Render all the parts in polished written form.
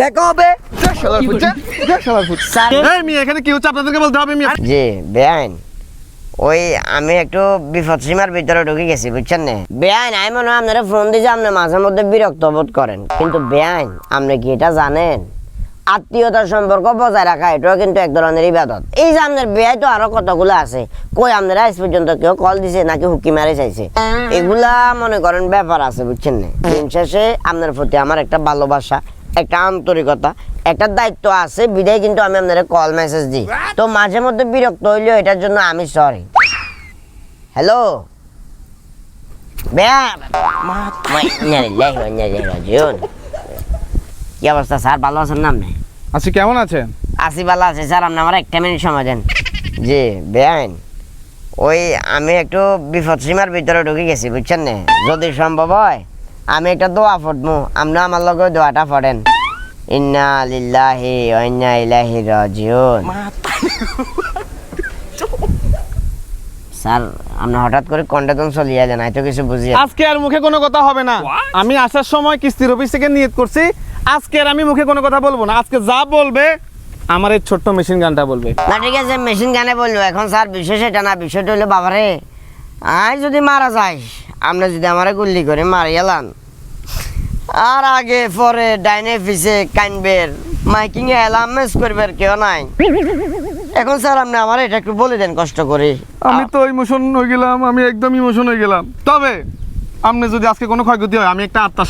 দেখা হবে। এখানে কি হচ্ছে আপনাদেরকে বলতে হবে। জি বেআইন, ওই আমি একটু বিপদ সীমার ভিতরে ঢুকে গেছি বুঝছেন না বেআইন। আমি মনে হয় আপনারা ফোন দিয়েছে, আপনি মাঝে মধ্যে বিরক্ত বোধ করেন, কিন্তু বেআইন আপনি কি এটা জানেন আত্মীয়তার সম্পর্ক বজায় রাখা এটাও কিন্তু এক ধরনের ইবাদত। এই যে আপনার বেআই তো আরো কতগুলো আছে, কই আপনারা আজ পর্যন্ত কেউ কল দিছে নাকি হুকি মারে চাইছে, এগুলা মনে করেন ব্যাপার আছে বুঝছেন না। দিন শেষে আপনার প্রতি আমার একটা ভালোবাসা, একটা আন্তরিকতা, একটা দায়িত্ব আছে বিদায় কিন্তু আমি আপনাদের কল মেসেজ দিই। তো মাঝে মধ্যে বিরক্ত হইলেও এটার জন্য আমি সরি। হ্যালো কি অবস্থা স্যার, ভালো আছেন না আপনি? আচ্ছা কেমন আছেন? আসি ভালো আছে স্যার, আপনি আমার একটা মিনিট সময় দেন। জি বেআইন, ওই আমি একটু বিপদ সীমার ভিতরে ঢুকে গেছি বুঝছেন না। যদি সম্ভব হয় আমি একটা দোয়া পড়বো, আপনি আমার লগে দোয়াটা পড়েন। ইন্না লিল্লাহি ওয়া ইন্না ইলাইহি রাজিউন। স্যার আপনি হঠাৎ করে কন্ডাদন চলিয়ে এলেন, আমি তো কিছু বুঝি। আজকে আর মুখে কোনো কথা হবে না। আমি আসার সময় কিস্তির অফিস থেকে নিয়ত করছি, আজকে আর আমি মুখে কোনো কথা বলবো না। আজকে যা বলবে আমার এই ছোট্ট মেশিন গানটা বলবে। না ঠিক আছে, মেশিন গানে বলবো। এখন স্যার বিষয় সেটা না, বিষয়টা হলো বাবারে আই যদি মারা যাই, আপনি যদি আমারে গুল্লি করে মারি এলান, আর আগে পরে ডাইনে পিছে কানবের মাইকিং এ এলামেস করবার কেউ নাই। এখন স্যার আপনি আমার এটা একটু বলে দেন কষ্ট করে। আমি তো ইমোশন হয়ে গেলাম, আমি একদম ইমোশন হয়ে গেলাম। তবে আপনি যদি আজকে কোনো ক্ষয়ক্ষতি হয়, আমি একটা আত্মা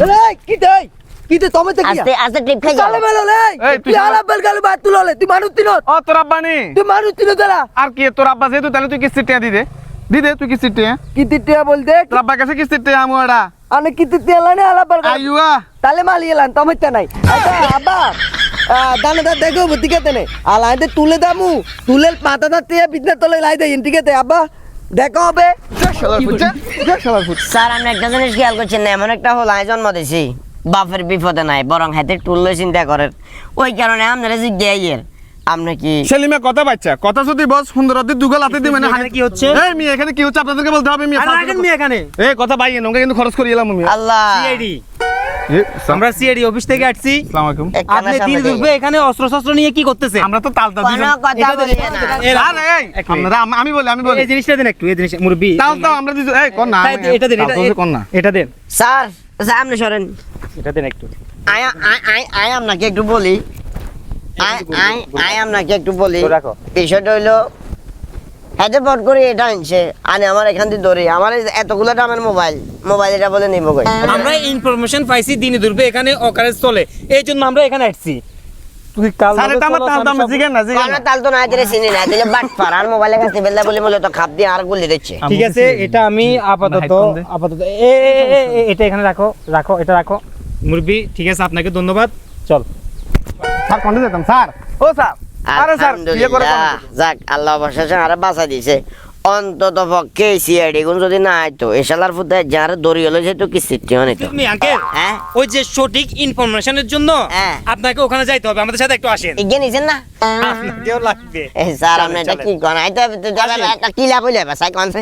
কিতে তুমি তো কি আস্তে আস্তে টিপ খাই চলে মেলো লে তুই আলা বেল গাল বাত তুললে তুই মানুষ তিন ও তোর আব্বানি তুই মানুষ তিন দাঁড়া আর কি তোর আব্বা যেহেতু, তাহলে তুই কিস্তি টিয়া দিদে দিদে, তুই কিস্তি টিয়া কি তিটিয়া বলতে তোর আব্বার কাছে কিস্তি টিয়া আমুয়াডা আনে কি তিটিয়া লানে আলা বেল গাল আইয়া তালে মালি এলান তুমি তো নাই। আচ্ছা আব্বা দানা দা দেখো বুদ্ধিকে তেনে আলাইতে তুলে দামু তুলে মাথাটা তে বিছনা তলে লাই দেই ঠিক আছে আব্বা দেখা হবে। স্যার আপনি একটা জিনিস খেয়াল করছেন না, এমন একটা হল আমি জন্ম দিছি বাপের বিপদে নাই, বরং হাতে টুললে চিন্তা করেন। ওই কারণে আপনারা যে গেয়ের আপনি কি সেলিমা কথা বাচ্চা কথা যদি বস সুন্দরতি দুগাল হাতে দি মানে কি হচ্ছে? এই মি এখানে কি হচ্ছে আপনাদেরকে বলতে হবে। মি আর রাখেন মি এখানে এই কথা বাইয়ে নঙ্গে কিন্তু খরচ করে এলাম আমি। আল্লাহ সিআইডি আমরা সিআইডি অফিস থেকে আসছি। আসসালামু আলাইকুম। আপনি দিন দুপুরে এখানে অস্ত্র শস্ত্র নিয়ে কি করতেছেন? আমরা তো তালতা কোনো দিলাম। কথা বলি না। আরে এই আপনারা আমি বলি এই জিনিসটা দেন একটু, এই জিনিস মুরব্বি তাও আমরা দিছি। এই কোন না এটা দেন, কোন না এটা দেন, স্যার স্যার আপনি সরেন। এটা দেন একটু। আই আপনাকে একটু বলি, আই আপনাকে একটু বলি। রাখো। বিষয়টা হইলো হাতে পট করে এটা আনছে আনে আমার এখান থেকে ধরে আমার এতগুলো দামের মোবাইল এটা বলে নিব কই। আমরা ইনফরমেশন পাইছি দিন দুপুরে এখানে অকারেজ চলে, এই জন্য আমরা এখানে আসছি। তুই কাল স্যার এটা আমার তালতা আমি জিগেন না জিগেন কারণ তাল তো না দিলে চিনি না দিলে বাট পার আর মোবাইলের কাছে বেলদা বলে বলে তো খাপ দিয়ে আর গুলি দিচ্ছে। ঠিক আছে, এটা আমি আপাতত এটা এখানে রাখো, এটা রাখো মুরব্বি। ঠিক আছে, আপনাকে ধন্যবাদ। চল স্যার কোন যেতাম স্যার? ও স্যার আরে স্যার বিয়ে করে আলহামদুলিল্লাহ, যাক আল্লাহ অবশেষে আরে বাঁচা দিছে। অন্তত পক্ষে সিআইডি গুণ যদি না আইতো এশালার ফুটে যার দড়ি হলো যেহেতু কিস্তি হনিত। তুমি আঙ্কেল হ্যাঁ ওই যে সঠিক ইনফরমেশনের জন্য হ্যাঁ। আপনাকে ওখানে যাইতে হবে, আমাদের সাথে একটু আসেন। এগিয়ে নিছেন না? আপনাকেও লাগবে। স্যার আপনি এটা কি করেন? এটা কি লাভ হইলে সাই কনছে